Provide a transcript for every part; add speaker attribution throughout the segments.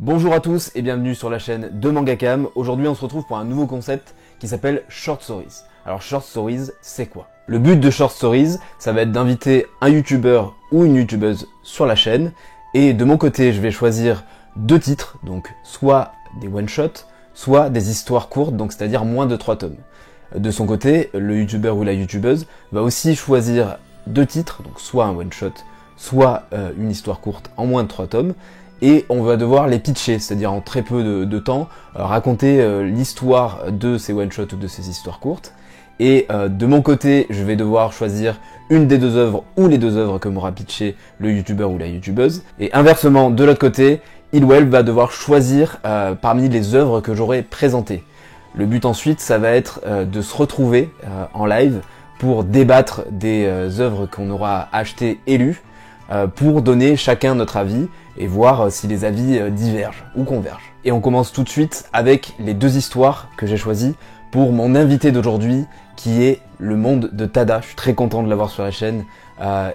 Speaker 1: Bonjour à tous et bienvenue sur la chaîne de Mangakam. Aujourd'hui on se retrouve pour un nouveau concept qui s'appelle Short Stories. Alors Short Stories, c'est quoi? Le but de Short Stories, ça va être d'inviter un youtubeur ou une youtubeuse sur la chaîne. Et de mon côté, je vais choisir deux titres, donc soit des one-shots, soit des histoires courtes, donc c'est-à-dire moins de 3 tomes. De son côté, le youtubeur ou la youtubeuse va aussi choisir deux titres, donc soit un one-shot, soit une histoire courte en moins de 3 tomes. Et on va devoir les pitcher, c'est-à-dire en très peu de temps, raconter l'histoire de ces one-shots ou de ces histoires courtes. Et de mon côté, je vais devoir choisir une des deux œuvres ou les deux œuvres que m'aura pitché le youtubeur ou la youtubeuse. Et inversement, de l'autre côté, il ou elle va devoir choisir parmi les œuvres que j'aurai présentées. Le but ensuite, ça va être de se retrouver en live pour débattre des œuvres qu'on aura achetées et lues, pour donner chacun notre avis et voir si les avis divergent ou convergent. Et on commence tout de suite avec les deux histoires que j'ai choisies pour mon invité d'aujourd'hui qui est le monde de Tada. Je suis très content de l'avoir sur la chaîne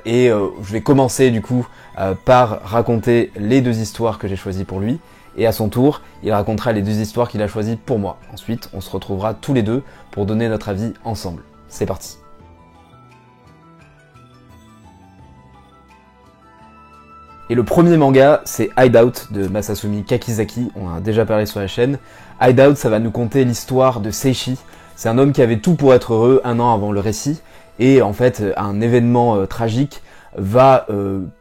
Speaker 1: et je vais commencer du coup par raconter les deux histoires que j'ai choisies pour lui et à son tour il racontera les deux histoires qu'il a choisies pour moi. Ensuite on se retrouvera tous les deux pour donner notre avis ensemble. C'est parti. Et le premier manga, c'est Hideout de Masasumi Kakizaki, on en a déjà parlé sur la chaîne. Hideout, ça va nous conter l'histoire de Seishi. C'est un homme qui avait tout pour être heureux un an avant le récit, et en fait, un événement tragique va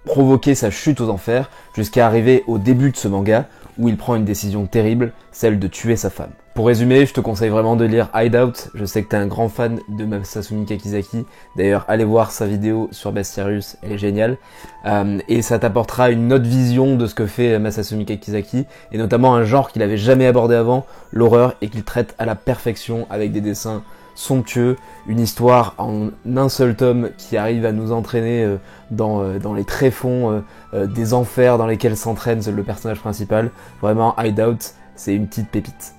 Speaker 1: provoquer sa chute aux enfers, jusqu'à arriver au début de ce manga, où il prend une décision terrible, celle de tuer sa femme. Pour résumer, je te conseille vraiment de lire Hideout, je sais que t'es un grand fan de Masasumi Kakizaki, d'ailleurs allez voir sa vidéo sur Bestiarius, elle est géniale, et ça t'apportera une autre vision de ce que fait Masasumi Kakizaki, et notamment un genre qu'il avait jamais abordé avant, l'horreur, et qu'il traite à la perfection avec des dessins somptueux, une histoire en un seul tome qui arrive à nous entraîner dans les tréfonds des enfers dans lesquels s'entraîne le personnage principal. Vraiment, Hideout, c'est une petite pépite.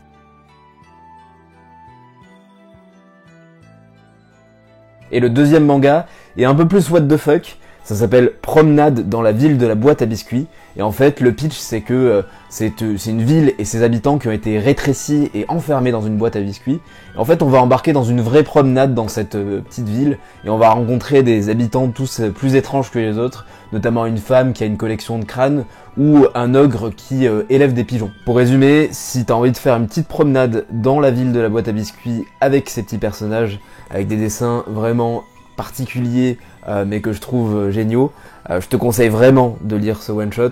Speaker 1: Et le deuxième manga est un peu plus what the fuck, ça s'appelle Promenade dans la ville de la boîte à biscuits, et en fait le pitch c'est que c'est une ville et ses habitants qui ont été rétrécis et enfermés dans une boîte à biscuits, et en fait on va embarquer dans une vraie promenade dans cette petite ville, et on va rencontrer des habitants tous plus étranges que les autres, notamment une femme qui a une collection de crânes, ou un ogre qui élève des pigeons. Pour résumer, si t'as envie de faire une petite promenade dans la ville de la boîte à biscuits avec ces petits personnages, avec des dessins vraiment particuliers mais que je trouve géniaux, je te conseille vraiment de lire ce one shot.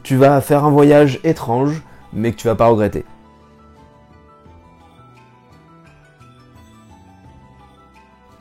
Speaker 1: Tu vas faire un voyage étrange mais que tu vas pas regretter.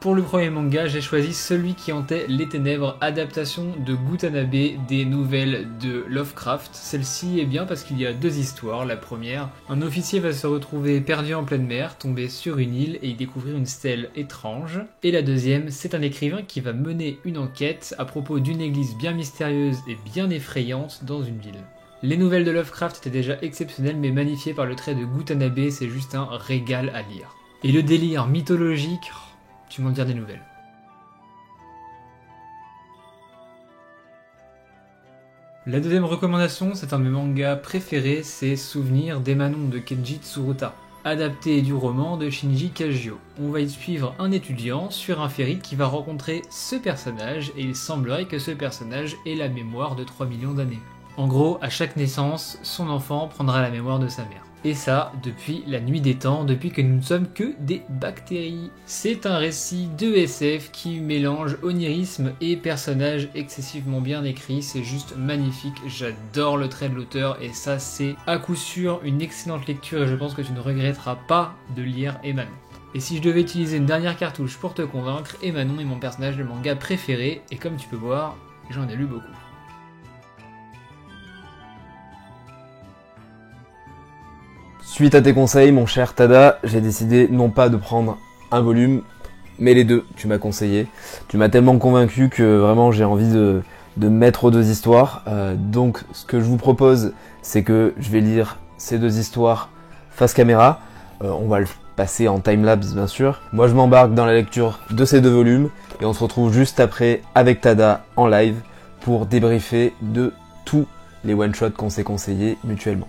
Speaker 2: Pour le premier manga, j'ai choisi Celui qui hantait les ténèbres, adaptation de Gutanabe des nouvelles de Lovecraft. Celle-ci est bien parce qu'il y a deux histoires. La première, un officier va se retrouver perdu en pleine mer, tombé sur une île et y découvrir une stèle étrange. Et la deuxième, c'est un écrivain qui va mener une enquête à propos d'une église bien mystérieuse et bien effrayante dans une ville. Les nouvelles de Lovecraft étaient déjà exceptionnelles mais magnifiées par le trait de Gutanabe, c'est juste un régal à lire. Et le délire mythologique... tu m'en dire des nouvelles. La deuxième recommandation, c'est un de mes mangas préférés, c'est Souvenir d'Emanon de Kenji Tsuruta, adapté du roman de Shinji Kagio. On va y suivre un étudiant sur un ferry qui va rencontrer ce personnage, et il semblerait que ce personnage ait la mémoire de 3 millions d'années. En gros, à chaque naissance, son enfant prendra la mémoire de sa mère. Et ça, depuis la nuit des temps, depuis que nous ne sommes que des bactéries. C'est un récit de SF qui mélange onirisme et personnages excessivement bien écrits, c'est juste magnifique, j'adore le trait de l'auteur et ça c'est à coup sûr une excellente lecture et je pense que tu ne regretteras pas de lire Emanon. Et si je devais utiliser une dernière cartouche pour te convaincre, Emanon est mon personnage de manga préféré et comme tu peux voir, j'en ai lu beaucoup.
Speaker 1: Suite à tes conseils, mon cher Tada, j'ai décidé non pas de prendre un volume, mais les deux, tu m'as conseillé. Tu m'as tellement convaincu que vraiment j'ai envie de mettre aux deux histoires. Donc ce que je vous propose, c'est que je vais lire ces deux histoires face caméra. On va le passer en timelapse bien sûr. Moi je m'embarque dans la lecture de ces deux volumes et on se retrouve juste après avec Tada en live pour débriefer de tous les one-shots qu'on s'est conseillés mutuellement.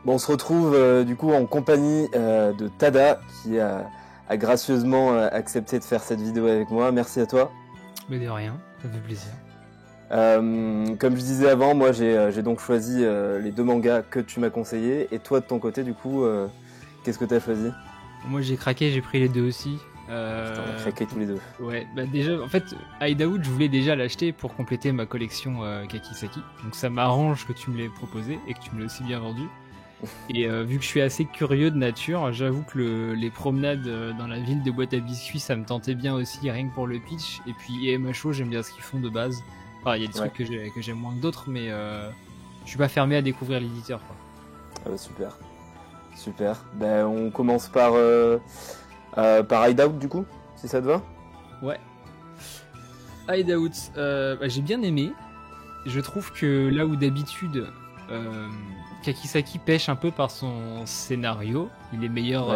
Speaker 1: Bon, on se retrouve du coup en compagnie de Tada qui a gracieusement accepté de faire cette vidéo avec moi. Merci à toi.
Speaker 2: Mais de rien, ça fait plaisir.
Speaker 1: Comme je disais avant, moi j'ai donc choisi les 2 mangas que tu m'as conseillés. Et toi de ton côté, du coup, qu'est-ce que tu as choisi?
Speaker 2: Moi j'ai craqué, j'ai pris les 2 aussi.
Speaker 1: On a craqué tous les 2.
Speaker 2: Ouais, bah déjà, en fait, Hideout, je voulais déjà l'acheter pour compléter ma collection Kakisaki. Donc ça m'arrange que tu me l'aies proposé et que tu me l'aies aussi bien vendu. Et vu que je suis assez curieux de nature, j'avoue que les promenades dans la ville de Boîte à Biscuits, ça me tentait bien aussi, rien que pour le pitch. Et puis EMHO, j'aime bien ce qu'ils font de base. Enfin, il y a des trucs que j'aime moins que d'autres, mais je suis pas fermé à découvrir l'éditeur, quoi.
Speaker 1: Ah bah super. Super. Ben, on commence par Hideout du coup, si ça te va.
Speaker 2: Ouais. Hideout, j'ai bien aimé. Je trouve que là où d'habitude Kakisaki pêche un peu par son scénario, il est meilleur,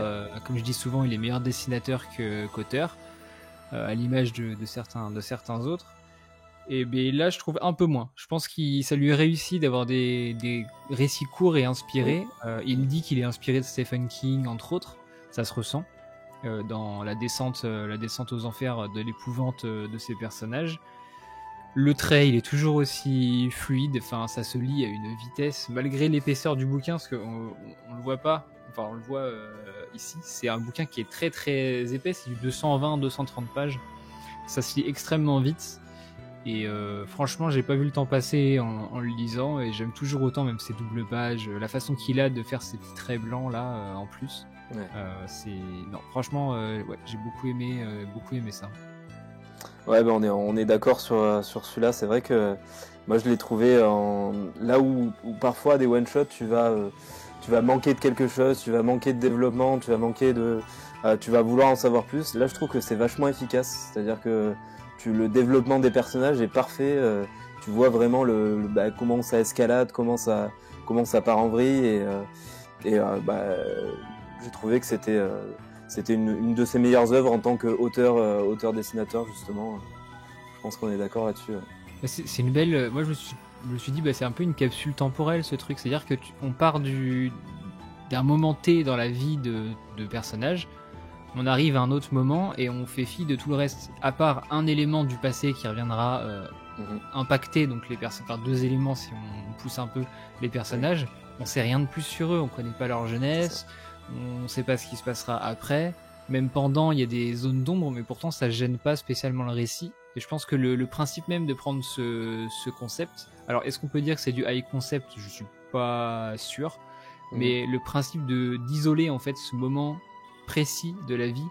Speaker 2: comme je dis souvent, il est meilleur dessinateur qu'auteur, à l'image de certains autres. Et ben là, je trouve un peu moins. Je pense que ça lui réussit d'avoir des récits courts et inspirés. Il dit qu'il est inspiré de Stephen King, entre autres. Ça se ressent dans la descente aux enfers de l'épouvante de ses personnages. Le trait, il est toujours aussi fluide. Enfin, ça se lit à une vitesse malgré l'épaisseur du bouquin, parce qu'on on le voit pas. Enfin, on le voit ici. C'est un bouquin qui est très très épais. C'est du 220-230 pages. Ça se lit extrêmement vite. Et franchement, j'ai pas vu le temps passer en le lisant, et j'aime toujours autant, même ces doubles pages, la façon qu'il a de faire ces petits traits blancs là en plus. Non, franchement, j'ai beaucoup aimé ça.
Speaker 1: Ouais, bah on est d'accord sur celui-là. C'est vrai que moi je l'ai trouvé là où parfois des one shot tu vas manquer de quelque chose, tu vas manquer de développement, tu vas vouloir en savoir plus. Là, je trouve que c'est vachement efficace. C'est-à-dire que le développement des personnages est parfait. Tu vois vraiment comment ça escalade, comment ça part en vrille, et j'ai trouvé que c'était une de ses meilleures œuvres en tant qu'auteur dessinateur, justement. Je pense qu'on est d'accord là-dessus.
Speaker 2: C'est une belle. Moi, je me suis dit, c'est un peu une capsule temporelle, ce truc. C'est-à-dire que on part d'un moment T dans la vie de personnages. On arrive à un autre moment et on fait fi de tout le reste, à part un élément du passé qui reviendra impacter donc les personnes, enfin 2 éléments si on pousse un peu les personnages. On sait rien de plus sur eux, on connaît pas leur jeunesse, on sait pas ce qui se passera après. Même pendant, il y a des zones d'ombre, mais pourtant ça gêne pas spécialement le récit. Et je pense que le principe même de prendre ce concept, alors est-ce qu'on peut dire que c'est du high concept? Je suis pas sûr, mais le principe d'isoler en fait ce moment précis de la vie,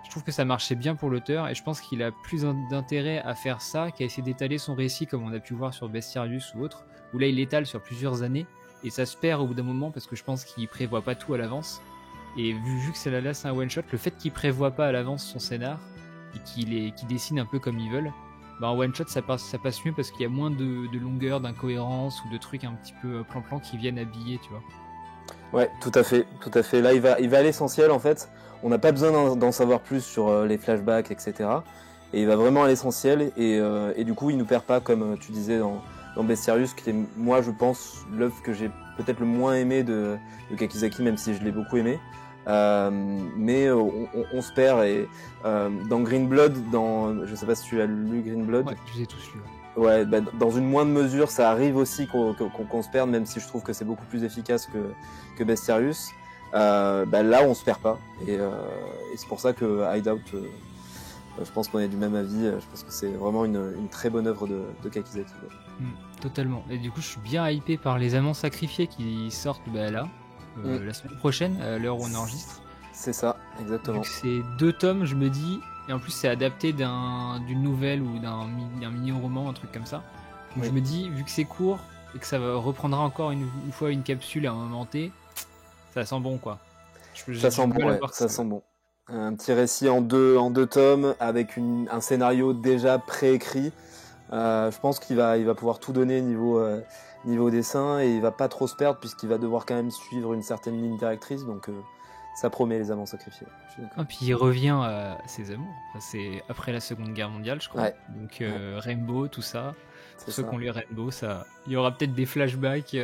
Speaker 2: je trouve que ça marchait bien pour l'auteur, et je pense qu'il a plus d'intérêt à faire ça qu'à essayer d'étaler son récit comme on a pu voir sur Bestiarius ou autre, où là il l'étale sur plusieurs années et ça se perd au bout d'un moment parce que je pense qu'il prévoit pas tout à l'avance. Et vu que c'est un one shot, le fait qu'il prévoit pas à l'avance son scénar et qu'il dessine un peu comme ils veulent, en one shot ça passe mieux parce qu'il y a moins de longueur, d'incohérence ou de trucs un petit peu plan-plan qui viennent habiller, tu vois.
Speaker 1: Ouais, tout à fait. Là, il va à l'essentiel, en fait. On n'a pas besoin d'en savoir plus sur les flashbacks, etc. Et il va vraiment à l'essentiel, et du coup, il nous perd pas, comme tu disais dans Bestiarius, qui est, moi, je pense, l'œuvre que j'ai peut-être le moins aimé de Kakizaki, même si je l'ai beaucoup aimé. Mais on se perd, et dans Green Blood, je sais pas si tu as lu Green Blood.
Speaker 2: Ouais, je les ai tous lus.
Speaker 1: Ouais, dans une moindre mesure, ça arrive aussi qu'on se perde, même si je trouve que c'est beaucoup plus efficace que Bestiarius. Là, on se perd pas, et c'est pour ça que Hideout, je pense qu'on est du même avis. Je pense que c'est vraiment une très bonne œuvre de Kakizaki.
Speaker 2: Totalement. Et du coup, je suis bien hypé par Les Amants Sacrifiés qui sortent la semaine prochaine, à l'heure où on enregistre.
Speaker 1: C'est ça, exactement.
Speaker 2: Donc, c'est 2 tomes, je me dis. Et en plus, c'est adapté d'une nouvelle ou d'un mini-roman, un truc comme ça. Donc je me dis, vu que c'est court et que ça reprendra encore une fois une capsule à un moment T, ça sent bon, quoi.
Speaker 1: Ça sent bon. Un petit récit en deux tomes avec un scénario déjà préécrit. Je pense qu'il va pouvoir tout donner niveau dessin, et il va pas trop se perdre puisqu'il va devoir quand même suivre une certaine ligne directrice. Donc ça promet, Les Amants Sacrifiés.
Speaker 2: Puis il revient à ses amours. Enfin, c'est après la Seconde Guerre mondiale, je crois.
Speaker 1: Ouais.
Speaker 2: Donc Rainbow, tout ça. Pour ceux qui ont lu Rainbow, il y aura peut-être des flashbacks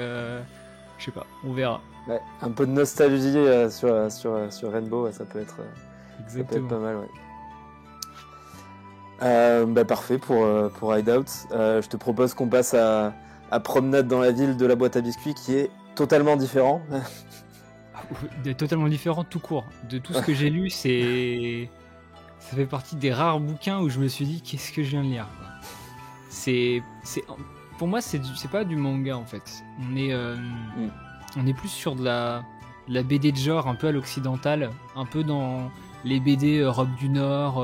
Speaker 2: Je sais pas, on verra.
Speaker 1: Ouais, un peu de nostalgie sur Rainbow, ça peut être pas mal, ouais. Parfait pour Hideout. Je te propose qu'on passe à Promenade dans la ville de la boîte à biscuits, qui est totalement différent.
Speaker 2: Totalement différent tout court. De tout ce que j'ai lu, ça fait partie des rares bouquins où je me suis dit qu'est-ce que je viens de lire. Pour moi, c'est pas du manga en fait. On est plus sur de la BD de genre, un peu à l'occidental, un peu dans les BD Europe du Nord.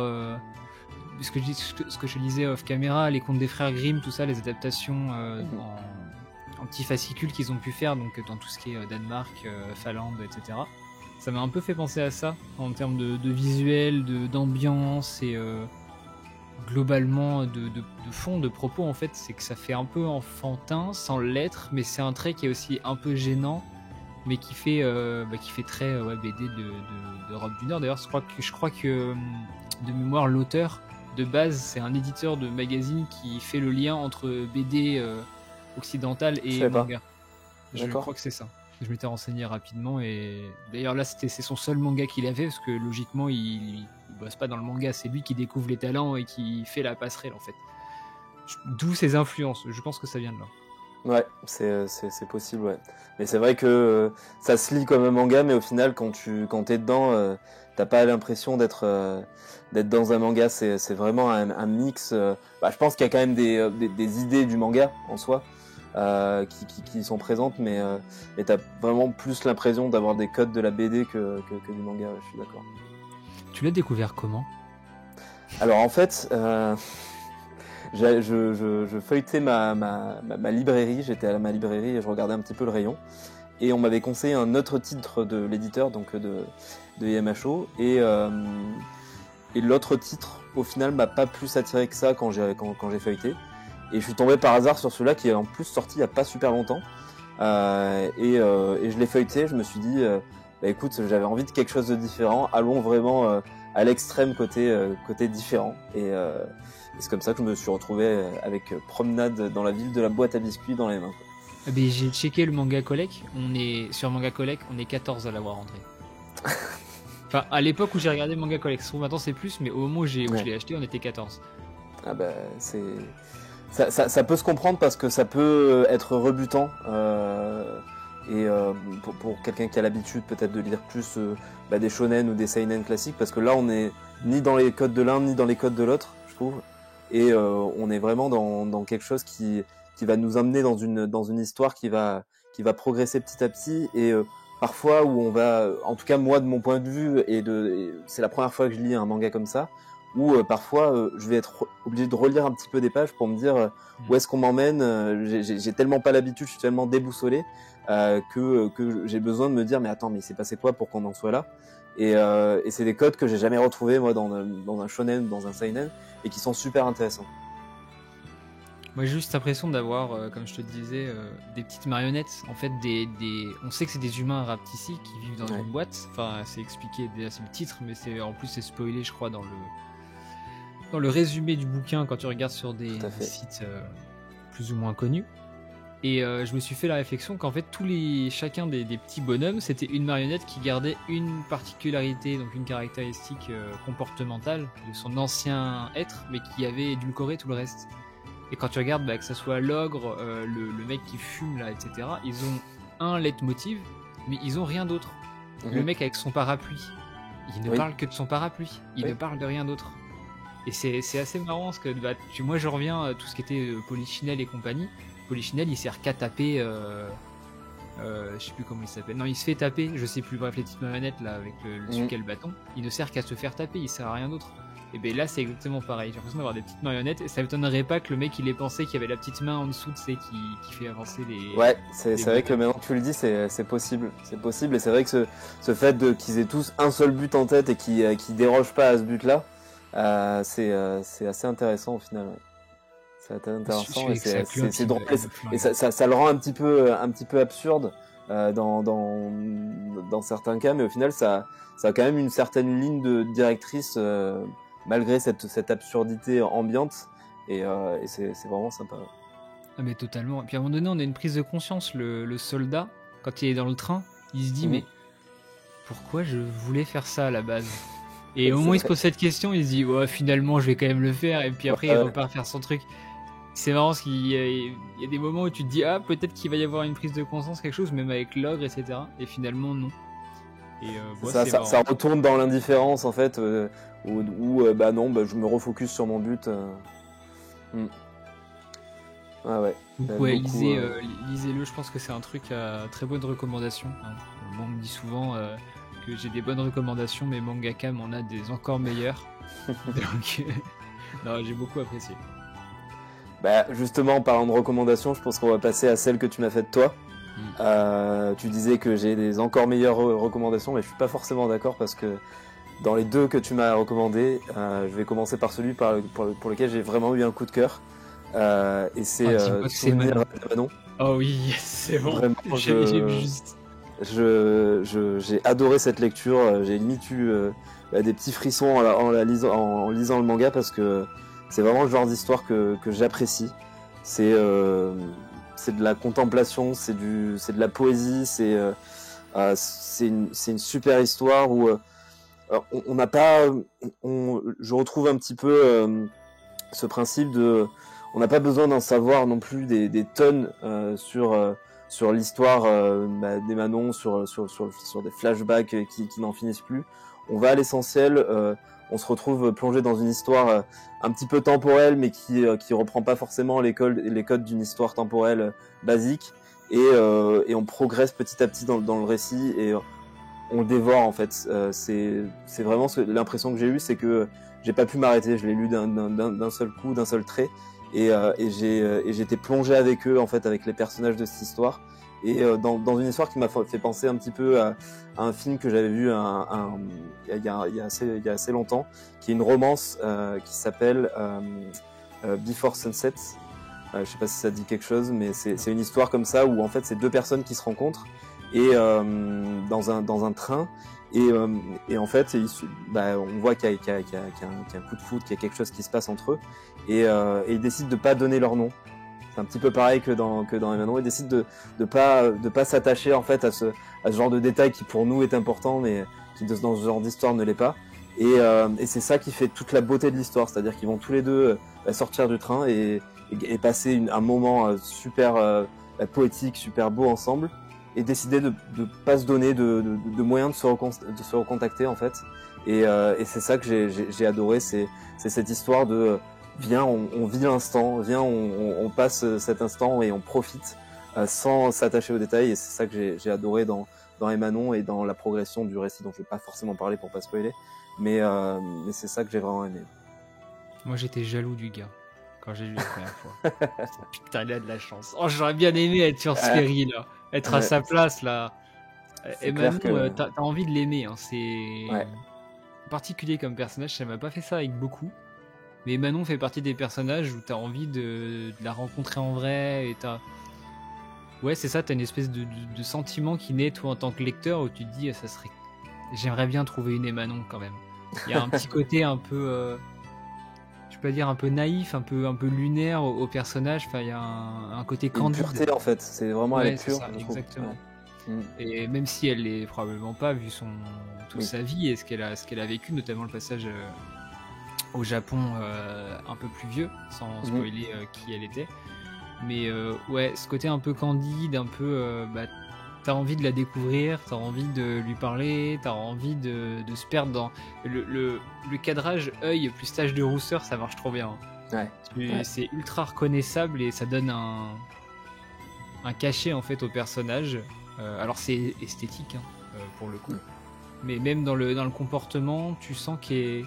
Speaker 2: Ce que je lisais off caméra, les contes des frères Grimm, tout ça, les adaptations en petits fascicules qu'ils ont pu faire, donc dans tout ce qui est Danemark, Finlande, etc. Ça m'a un peu fait penser à ça en termes de visuel, d'ambiance et globalement de fond, de propos en fait. C'est que ça fait un peu enfantin sans l'être, mais c'est un trait qui est aussi un peu gênant, mais qui fait très BD d'Europe du Nord. D'ailleurs, je crois que de mémoire, l'auteur de base, c'est un éditeur de magazine qui fait le lien entre BD occidental et manga. Je crois que c'est ça. Je m'étais renseigné rapidement et d'ailleurs là c'est son seul manga qu'il a fait parce que logiquement il bosse pas dans le manga, c'est lui qui découvre les talents et qui fait la passerelle en fait. D'où ses influences, je pense que ça vient de là. Ouais,
Speaker 1: c'est possible, ouais. Mais c'est vrai que ça se lit comme un manga, mais au final quand t'es dedans, t'as pas l'impression d'être dans un manga. C'est vraiment un mix. Je pense qu'il y a quand même des idées du manga en soi. Qui sont présentes, mais t'as vraiment plus l'impression d'avoir des codes de la BD que du manga, je suis d'accord.
Speaker 2: Tu l'as découvert comment ?
Speaker 1: Alors en fait, je feuilletais ma librairie, j'étais à ma librairie et je regardais un petit peu le rayon, et on m'avait conseillé un autre titre de l'éditeur, donc de IMHO, et l'autre titre, au final, m'a pas plus attiré que ça quand j'ai feuilleté. Et je suis tombé par hasard sur celui-là qui est en plus sorti il n'y a pas super longtemps. Et je l'ai feuilleté, je me suis dit, écoute, j'avais envie de quelque chose de différent, allons vraiment à l'extrême côté différent. Et c'est comme ça que je me suis retrouvé avec Promenade dans la ville de la boîte à biscuits dans les mains.
Speaker 2: J'ai checké le Manga Collect, sur Manga Collect, on est 14 à l'avoir rentré. Enfin, à l'époque où j'ai regardé Manga Collect, je trouve maintenant c'est plus, mais au moment où je l'ai acheté, on était 14.
Speaker 1: Ah c'est... Ça peut se comprendre parce que ça peut être rebutant pour quelqu'un qui a l'habitude peut-être de lire plus des shonen ou des seinen classiques, parce que là on est ni dans les codes de l'un ni dans les codes de l'autre, je trouve, et on est vraiment dans quelque chose qui va nous amener dans une histoire qui va progresser petit à petit, et parfois où on va, en tout cas moi de mon point de vue, et c'est la première fois que je lis un manga comme ça, où parfois je vais être obligé de relire un petit peu des pages pour me dire où est-ce qu'on m'emmène. J'ai tellement pas l'habitude, je suis tellement déboussolé que j'ai besoin de me dire mais attends, mais il s'est passé quoi pour qu'on en soit là, et c'est des codes que j'ai jamais retrouvés moi dans un shonen, dans un seinen, et qui sont super intéressants.
Speaker 2: Moi j'ai juste l'impression d'avoir, comme je te disais, des petites marionnettes. En fait, on sait que c'est des humains rapetissis qui vivent dans une boîte. Enfin, c'est expliqué, déjà c'est le titre, mais en plus c'est spoilé, je crois, dans le résumé du bouquin quand tu regardes sur des sites plus ou moins connus. Et je me suis fait la réflexion qu'en fait chacun des petits bonhommes, c'était une marionnette qui gardait une particularité, donc une caractéristique comportementale de son ancien être, mais qui avait édulcoré tout le reste. Et quand tu regardes, que ce soit l'ogre, le mec qui fume là, etc., ils ont un leitmotiv, mais ils ont rien d'autre. Le mec avec son parapluie, il ne parle que de son parapluie, il ne parle de rien d'autre. Et c'est assez marrant parce que moi je reviens à tout ce qui était Polichinelle et compagnie. Polichinelle il sert qu'à taper, je sais plus comment il s'appelle. Non, il se fait taper, je sais plus, bref, les petites marionnettes là avec le truc et le bâton. Il ne sert qu'à se faire taper, il sert à rien d'autre. Et ben là c'est exactement pareil, j'ai l'impression d'avoir des petites marionnettes et ça m'étonnerait pas que le mec il ait pensé qu'il y avait la petite main en dessous, tu sais, qui fait avancer les... Ouais, c'est vrai que maintenant que tu le dis, c'est possible, et c'est vrai que ce fait qu'ils aient tous un seul but en tête et qui dérogent pas à ce but là, c'est assez intéressant au final. Ouais. C'est intéressant et c'est drôle, et ça le rend un petit peu absurde dans certains cas, mais au final ça a quand même une certaine ligne directrice malgré cette absurdité ambiante, et c'est vraiment sympa. Ah mais totalement. Et puis à un moment donné, on a une prise de conscience. Le soldat, quand il est dans le train, il se dit mais pourquoi je voulais faire ça à la base? Et au moment où il se pose cette question, il se dit ouais, finalement je vais quand même le faire, et puis après il repart faire son truc. C'est marrant parce qu'il y a des moments où tu te dis ah, peut-être qu'il va y avoir une prise de conscience, quelque chose, même avec l'ogre, etc. Et finalement non. Et
Speaker 3: ça retourne dans l'indifférence en fait, où bah non, bah, je me refocus sur mon but. Ah ouais.
Speaker 2: Donc ouais, lisez-le, je pense que c'est un truc à très bonne recommandation. Moi, on me dit souvent que j'ai des bonnes recommandations, mais Mangaka m'en a des encore meilleures. Donc non, j'ai beaucoup apprécié.
Speaker 3: Bah justement, en parlant de recommandations, je pense qu'on va passer à celle que tu m'as faite toi. Tu disais que j'ai des encore meilleures recommandations, mais je suis pas forcément d'accord parce que dans les deux que tu m'as recommandé, je vais commencer par celui pour lequel j'ai vraiment eu un coup de cœur. Et c'est Souvenir d'Emanon.
Speaker 2: Oh oui, c'est bon.
Speaker 3: Vraiment, j'ai adoré cette lecture. J'ai limite eu des petits frissons en lisant le manga parce que c'est vraiment le genre d'histoire que j'apprécie. C'est de la contemplation, c'est de la poésie, c'est une super histoire où on n'a pas, je retrouve un petit peu ce principe de, on n'a pas besoin d'en savoir non plus des tonnes sur l'histoire d'Emanon, sur des flashbacks qui n'en finissent plus. On va à l'essentiel. On se retrouve plongé dans une histoire un petit peu temporelle, mais qui reprend pas forcément les codes d'une histoire temporelle basique, et on progresse petit à petit dans le récit, et on le dévore en fait. C'est vraiment l'impression que j'ai eue, c'est que j'ai pas pu m'arrêter. Je l'ai lu d'un seul coup, d'un seul trait, et j'étais plongé avec eux en fait, avec les personnages de cette histoire. Et dans une histoire qui m'a fait penser un petit peu à un film que j'avais vu il y a assez longtemps, qui est une romance qui s'appelle Before Sunset. Je sais pas si ça dit quelque chose, mais c'est une histoire comme ça où en fait c'est deux personnes qui se rencontrent et dans un train, et en fait on voit qu'il y a un coup de foudre, qu'il y a quelque chose qui se passe entre eux, et ils décident de pas donner leur nom. C'est un petit peu pareil que dans Emanon. Ils décident de pas s'attacher en fait à ce genre de détail qui pour nous est important, mais qui dans ce genre d'histoire ne l'est pas. Et c'est ça qui fait toute la beauté de l'histoire, c'est-à-dire qu'ils vont tous les deux sortir du train et passer un moment super poétique, super beau ensemble, et décider de pas se donner de moyens de se recontacter en fait. Et c'est ça que j'ai adoré, c'est cette histoire de viens, on vit l'instant, viens, on passe cet instant et on profite sans s'attacher aux détails. Et c'est ça que j'ai adoré dans Emanon et dans la progression du récit, dont je vais pas forcément parler pour pas spoiler, mais c'est ça que j'ai vraiment aimé.
Speaker 2: Moi j'étais jaloux du gars quand j'ai lu la première fois. Putain, il a de la chance. Oh, j'aurais bien aimé être sur ce ferry là, être à sa place là. Emanon, t'as envie de l'aimer, hein. C'est particulier comme personnage, ça m'a pas fait ça avec beaucoup. Mais Manon fait partie des personnages où t'as envie de la rencontrer en vrai, et ouais, c'est ça, t'as une espèce de sentiment qui naît toi en tant que lecteur, où tu te dis j'aimerais bien trouver une Emanon quand même. Il y a un petit côté un peu je peux pas dire un peu naïf, un peu lunaire au personnage. Enfin, il y a un côté candide.
Speaker 3: Une pureté en fait, c'est vraiment elle est pure.
Speaker 2: Ça, exactement. Ouais. Et même si elle l'est probablement pas, vu toute sa vie et ce qu'elle a vécu, notamment le passage au Japon un peu plus vieux, sans spoiler qui elle était. Mais ouais, ce côté un peu candide, un peu t'as envie de la découvrir, t'as envie de lui parler, t'as envie de se perdre dans le cadrage œil plus tache de rousseur, ça marche trop bien. C'est ultra reconnaissable et ça donne un cachet en fait au personnage. Alors c'est esthétique pour le coup, mais même dans le comportement, tu sens qu'il est,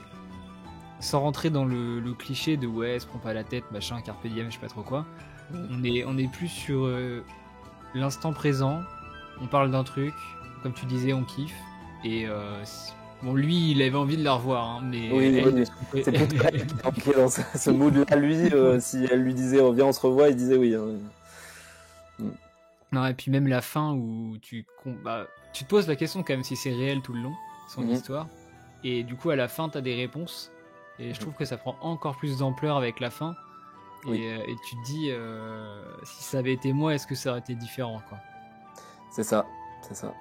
Speaker 2: sans rentrer dans le cliché de ouais, se prend pas la tête, machin, carpe diem, je sais pas trop quoi. On est plus sur l'instant présent. On parle d'un truc, comme tu disais, on kiffe. Et bon, lui, il avait envie de la revoir, hein, mais
Speaker 3: c'est plutôt elle dans ce mood-là. Lui, si elle lui disait viens, on se revoit, il disait oui.
Speaker 2: Non, et puis même la fin où tu te poses la question quand même si c'est réel tout le long, son histoire. Et du coup, à la fin, t'as des réponses. Et je trouve que ça prend encore plus d'ampleur avec la fin. Et tu te dis, si ça avait été moi, est-ce que ça aurait été différent, quoi.
Speaker 3: C'est ça,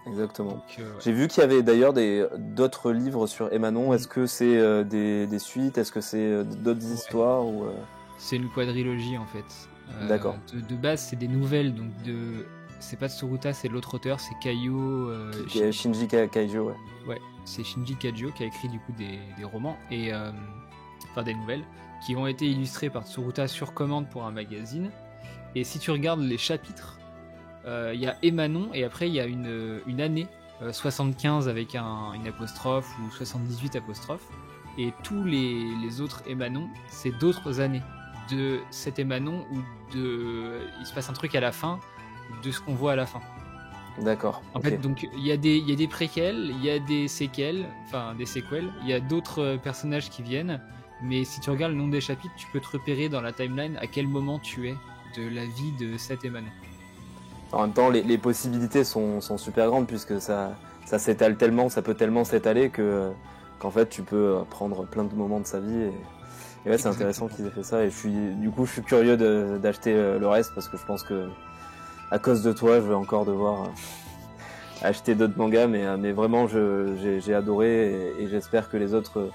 Speaker 3: exactement.
Speaker 2: Donc, ouais.
Speaker 3: J'ai vu qu'il y avait d'ailleurs d'autres livres sur Emanon. Est-ce que c'est des suites? Est-ce que c'est d'autres histoires ou
Speaker 2: C'est une quadrilogie en fait.
Speaker 3: D'accord.
Speaker 2: De base, c'est des nouvelles, donc c'est pas Tsuruta, c'est l'autre auteur, c'est Kaio
Speaker 3: Shinji Kaijo, ouais.
Speaker 2: Ouais, c'est Shinji Kajio qui a écrit du coup des romans et enfin des nouvelles qui ont été illustrées par Tsuruta sur commande pour un magazine. Et si tu regardes les chapitres, il y a Emanon et après il y a une année 75 avec une apostrophe ou 78 apostrophe. Et tous les autres Emanon, c'est d'autres années de cet Emanon où il se passe un truc à la fin de ce qu'on voit à la fin.
Speaker 3: D'accord.
Speaker 2: En
Speaker 3: ok.
Speaker 2: fait, donc il y a des préquels, il y a des séquelles, il y a d'autres personnages qui viennent, mais si tu regardes le nom des chapitres, tu peux te repérer dans la timeline à quel moment tu es de la vie de cet Emanon.
Speaker 3: En même temps, les possibilités sont super grandes puisque ça s'étale tellement, ça peut tellement s'étaler qu'en fait tu peux prendre plein de moments de sa vie et ouais, c'est intéressant qu'ils aient fait ça et je suis curieux d'acheter le reste parce que je pense que à cause de toi, je vais encore devoir acheter d'autres mangas, mais vraiment j'ai adoré et j'espère que les autres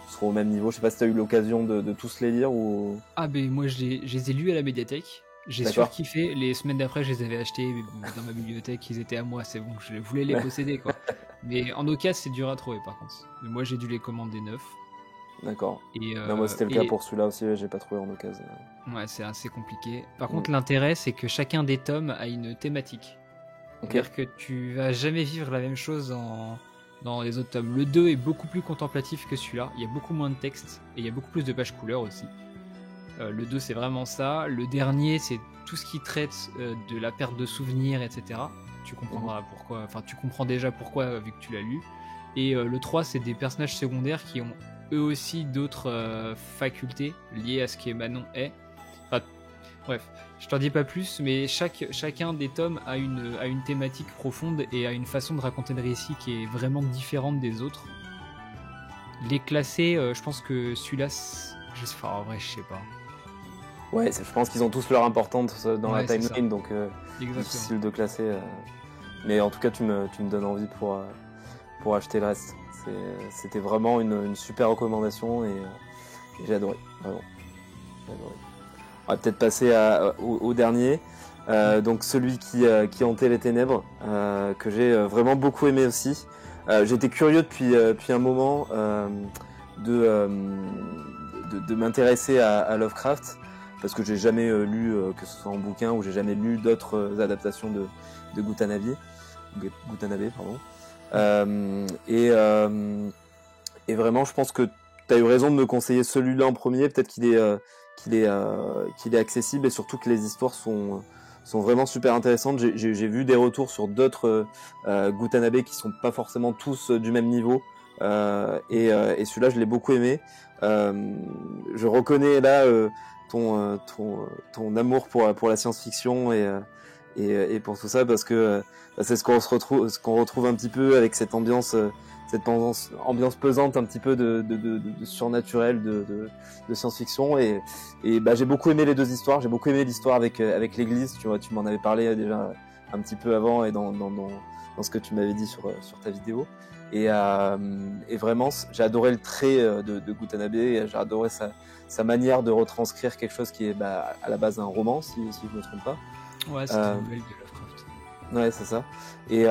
Speaker 3: seront au même niveau. Je sais pas si t'as eu l'occasion de tous les lire ou.
Speaker 2: Ah ben moi je les ai lus à la médiathèque. J'ai
Speaker 3: D'accord.
Speaker 2: surkiffé. Les semaines d'après, je les avais achetés dans ma bibliothèque. Ils étaient à moi, c'est bon. Je voulais les posséder, quoi. Mais en occasion, c'est dur à trouver, par contre. Mais moi, j'ai dû les commander neufs.
Speaker 3: D'accord.
Speaker 2: Et,
Speaker 3: Non, moi c'était le cas pour celui-là aussi, j'ai pas trouvé en occasion.
Speaker 2: Ouais, c'est assez compliqué. Par contre, l'intérêt, c'est que chacun des tomes a une thématique.
Speaker 3: Ok.
Speaker 2: C'est-à-dire que tu vas jamais vivre la même chose dans les autres tomes. Le 2 est beaucoup plus contemplatif que celui-là. Il y a beaucoup moins de texte et il y a beaucoup plus de pages couleurs aussi. Le 2, c'est vraiment ça. Le dernier, c'est tout ce qui traite de la perte de souvenirs, etc. Tu comprendras pourquoi. Enfin, tu comprends déjà pourquoi vu que tu l'as lu. Et le 3, c'est des personnages secondaires qui ont eux aussi d'autres facultés liées à ce qu'Emanon est. Enfin, bref, je t'en dis pas plus, mais chacun des tomes a une thématique profonde et a une façon de raconter le récit qui est vraiment différente des autres. Les classer, je pense que celui-là, en vrai, je sais pas.
Speaker 3: Ouais, je pense qu'ils ont tous leur importance dans la timeline, donc difficile de classer. Mais en tout cas, tu me donnes envie pour acheter le reste. C'était vraiment une super recommandation et j'ai adoré, vraiment. J'ai adoré. On va peut-être passer au dernier, donc celui qui hantait les ténèbres, que j'ai vraiment beaucoup aimé aussi. J'étais curieux depuis un moment de m'intéresser à Lovecraft parce que j'ai jamais lu que ce soit en bouquin ou j'ai jamais lu d'autres adaptations de Gutanabe, pardon. Et vraiment, je pense que tu as eu raison de me conseiller celui-là en premier. Peut-être qu'il est accessible et surtout que les histoires sont vraiment super intéressantes. J'ai vu des retours sur d'autres Gutanabe qui sont pas forcément tous du même niveau. Et celui-là, je l'ai beaucoup aimé. Je reconnais là ton amour pour la science-fiction et pour tout ça parce que c'est ce qu'on retrouve un petit peu avec cette ambiance pesante un petit peu de surnaturel de science-fiction et j'ai beaucoup aimé les deux histoires. J'ai beaucoup aimé l'histoire avec l'église, tu vois, tu m'en avais parlé déjà un petit peu avant et dans ce que tu m'avais dit sur ta vidéo et vraiment j'ai adoré le trait de Gutanabe et j'ai adoré sa manière de retranscrire quelque chose qui est à la base un roman si je me trompe pas.
Speaker 2: Ouais, c'est une nouvelle de Lovecraft.
Speaker 3: Ouais, c'est ça. Et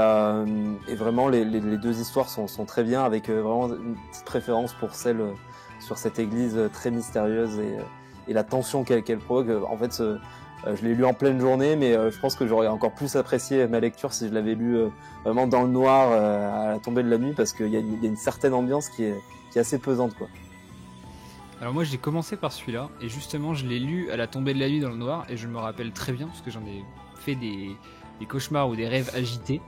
Speaker 3: vraiment, les deux histoires sont très bien, avec vraiment une petite préférence pour celle sur cette église très mystérieuse et la tension qu'elle provoque. En fait, je l'ai lu en pleine journée, mais je pense que j'aurais encore plus apprécié ma lecture si je l'avais lu vraiment dans le noir à la tombée de la nuit, parce qu'il y a une certaine ambiance qui est assez pesante, quoi.
Speaker 2: Alors moi j'ai commencé par celui-là et justement je l'ai lu à la tombée de la nuit dans le noir et je me rappelle très bien parce que j'en ai fait des cauchemars ou des rêves agités.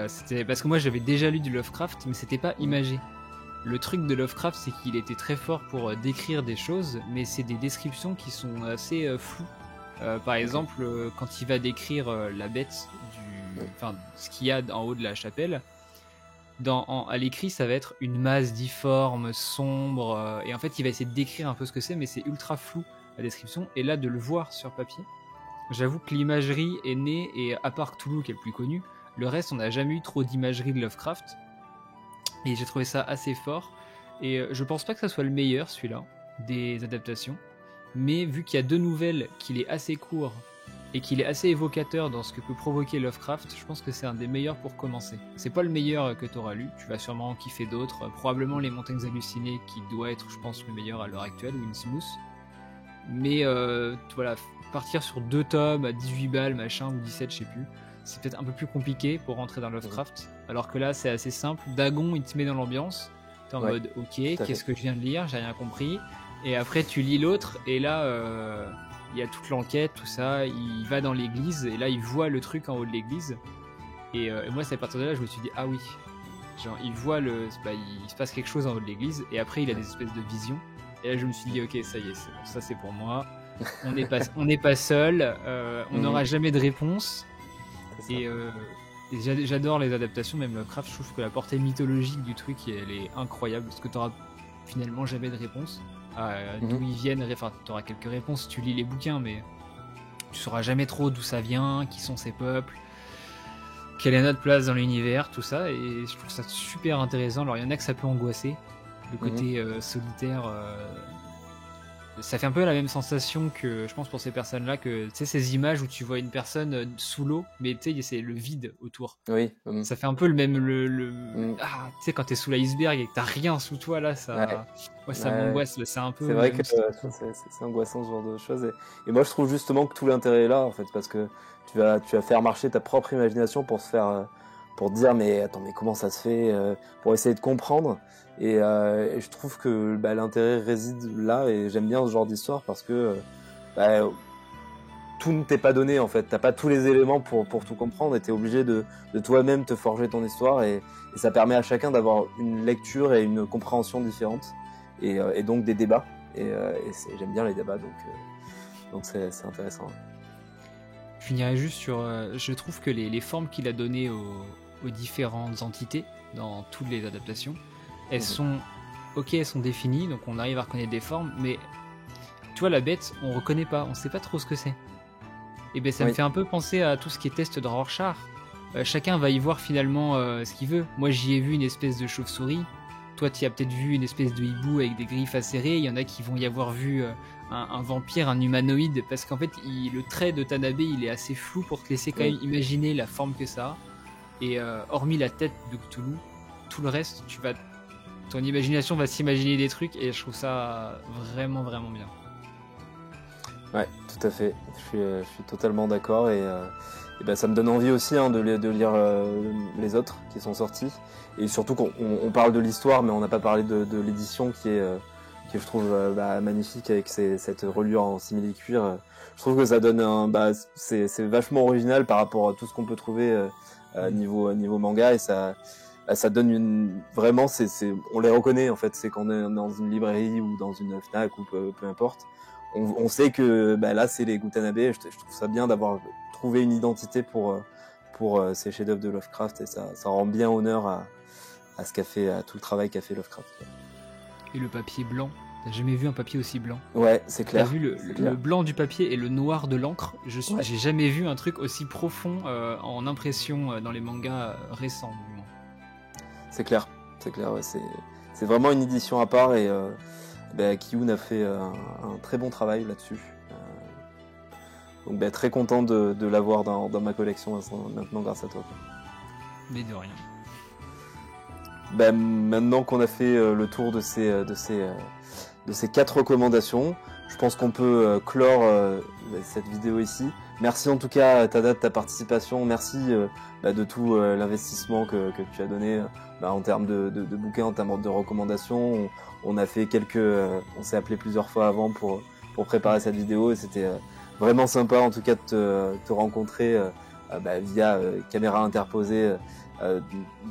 Speaker 2: C'était parce que moi j'avais déjà lu du Lovecraft mais c'était pas imagé. Le truc de Lovecraft c'est qu'il était très fort pour décrire des choses mais c'est des descriptions qui sont assez floues. Par exemple quand il va décrire la bête ce qu'il y a en haut de la chapelle. À l'écrit, ça va être une masse difforme, sombre, et en fait, il va essayer de décrire un peu ce que c'est, mais c'est ultra flou la description. Et là, de le voir sur papier, J'avoue que l'imagerie est née, et à part Cthulhu qui est le plus connu, le reste on n'a jamais eu trop d'imagerie de Lovecraft. Et j'ai trouvé ça assez fort. Et je pense pas que ça soit le meilleur celui-là, des adaptations. Mais vu qu'il y a 2 nouvelles, qu'il est assez court et qu'il est assez évocateur dans ce que peut provoquer Lovecraft, je pense que c'est un des meilleurs pour commencer. C'est pas le meilleur que tu auras lu, tu vas sûrement en kiffer d'autres. Probablement Les Montagnes Hallucinées qui doit être, je pense, le meilleur à l'heure actuelle, ou Innsmouth. Mais voilà, partir sur 2 tomes à 18 balles, machin, ou 17, je sais plus. C'est peut-être un peu plus compliqué pour rentrer dans Lovecraft. Alors que là, c'est assez simple. Dagon, il te met dans l'ambiance. T'es en mode, ok, qu'est-ce que je viens de lire? J'ai rien compris. Et après, tu lis l'autre, et là, il y a toute l'enquête, tout ça. Il va dans l'église, et là, il voit le truc en haut de l'église. Et moi, c'est à partir de là, je me suis dit, ah oui. Genre, il voit il se passe quelque chose en haut de l'église, et après, il a des espèces de visions. Et là, je me suis dit, ok, ça y est, c'est bon, ça c'est pour moi. On n'est pas seul, on n'aura jamais de réponse. Et j'adore les adaptations, même Lovecraft. Je trouve que la portée mythologique du truc, elle est incroyable, parce que tu n'auras finalement jamais de réponse d'où ils viennent. Enfin, tu auras quelques réponses, tu lis les bouquins, mais tu sauras jamais trop d'où ça vient, qui sont ces peuples, quelle est notre place dans l'univers, tout ça. Et je trouve ça super intéressant. Alors, il y en a que ça peut angoisser, le côté solitaire. Ça fait un peu la même sensation que, je pense, pour ces personnes-là, que tu sais, ces images où tu vois une personne sous l'eau, mais tu sais, c'est le vide autour.
Speaker 3: Oui.
Speaker 2: Ça fait un peu le même. Ah, tu sais, quand t'es sous l'iceberg et que t'as rien sous toi, là, ça, ça m'angoisse. C'est un peu.
Speaker 3: C'est vrai que c'est angoissant ce genre de choses. Et moi, je trouve justement que tout l'intérêt est là, en fait, parce que tu vas faire marcher ta propre imagination pour pour te dire, mais attends, mais comment ça se fait, pour essayer de comprendre. Et je trouve que l'intérêt réside là, et j'aime bien ce genre d'histoire parce que tout ne t'est pas donné, en fait. T'as pas tous les éléments pour tout comprendre, et t'es obligé de toi-même te forger ton histoire, et ça permet à chacun d'avoir une lecture et une compréhension différente, et donc des débats. Et j'aime bien les débats, donc c'est intéressant.
Speaker 2: Je finirai juste sur. Je trouve que les formes qu'il a données aux différentes entités dans toutes les adaptations, elles sont définies, donc on arrive à reconnaître des formes, mais tu vois, la bête, on reconnaît pas, on sait pas trop ce que c'est. Et ça me fait un peu penser à tout ce qui est test de Rorschach. Chacun va y voir finalement ce qu'il veut. Moi, j'y ai vu une espèce de chauve-souris. Toi, tu as peut-être vu une espèce de hibou avec des griffes acérées. Il y en a qui vont y avoir vu un vampire, un humanoïde, parce qu'en fait, le trait de Tanabe, il est assez flou pour te laisser quand même imaginer la forme que ça a. Et hormis la tête de Cthulhu, tout le reste, ton imagination va s'imaginer des trucs, et je trouve ça vraiment, vraiment bien.
Speaker 3: Ouais, tout à fait. Je suis totalement d'accord, et ça me donne envie aussi de lire les autres qui sont sortis. Et surtout qu'on parle de l'histoire, mais on n'a pas parlé de l'édition qui je trouve magnifique, avec cette reliure en simili-cuir. Je trouve que ça donne c'est vachement original par rapport à tout ce qu'on peut trouver niveau manga, et ça donne vraiment, on les reconnaît, en fait. C'est quand on est dans une librairie ou dans une Fnac ou peu importe, on sait que là c'est les Gutanabe. Je trouve ça bien d'avoir trouvé une identité pour ces chefs-d'œuvre de Lovecraft, et ça rend bien honneur à ce qu'a fait, à tout le travail qu'a fait Lovecraft.
Speaker 2: Et le papier blanc, t'as jamais vu un papier aussi blanc?
Speaker 3: Ouais, c'est clair.
Speaker 2: T'as vu le blanc du papier et le noir de l'encre? J'ai jamais vu un truc aussi profond en impression dans les mangas récents, du moins.
Speaker 3: C'est clair, ouais, c'est vraiment une édition à part, et Kiyun a fait un très bon travail là-dessus. Donc très content de l'avoir dans ma collection maintenant, grâce à toi.
Speaker 2: Mais de rien.
Speaker 3: Maintenant qu'on a fait le tour de ces 4 recommandations, je pense qu'on peut clore cette vidéo ici. Merci en tout cas, Tada, de ta participation. Merci de tout l'investissement que tu as donné en termes de bouquins, en termes de recommandations. On a fait on s'est appelé plusieurs fois avant pour préparer cette vidéo, et c'était vraiment sympa en tout cas de te rencontrer via caméra interposée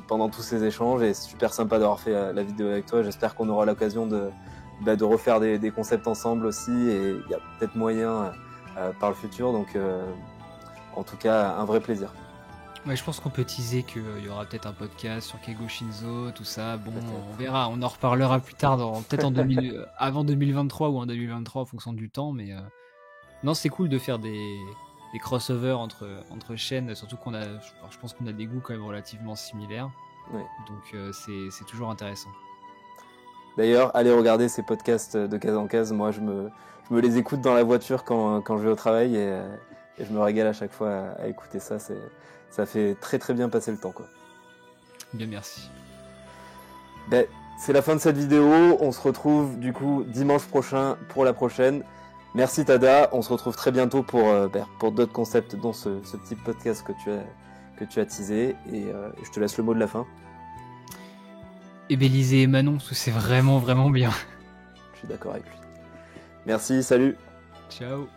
Speaker 3: pendant tous ces échanges, et c'est super sympa d'avoir fait la vidéo avec toi. J'espère qu'on aura l'occasion de refaire des concepts ensemble aussi, et il y a peut-être moyen par le futur, donc en tout cas un vrai plaisir.
Speaker 2: Ouais, je pense qu'on peut teaser qu'il y aura peut-être un podcast sur Keigo Shinzo, tout ça. Bon, on verra, on en reparlera plus tard, peut-être avant 2023 ou en 2023 en fonction du temps, mais non, c'est cool de faire des des crossovers entre chaînes, surtout je pense qu'on a des goûts quand même relativement similaires.
Speaker 3: Ouais.
Speaker 2: Donc c'est toujours intéressant.
Speaker 3: D'ailleurs, allez regarder ces podcasts de case en case. Moi, je me les écoute dans la voiture quand je vais au travail et je me régale à chaque fois à écouter ça. Ça fait très très bien passer le temps, quoi.
Speaker 2: Bien, merci.
Speaker 3: Ben, c'est la fin de cette vidéo. On se retrouve du coup dimanche prochain pour la prochaine. Merci Tada. On se retrouve très bientôt pour d'autres concepts, dont ce petit podcast que tu as teasé. Et je te laisse le mot de la fin.
Speaker 2: Et Bélisée et Manon, parce que c'est vraiment vraiment bien.
Speaker 3: Je suis d'accord avec lui. Merci, salut.
Speaker 2: Ciao.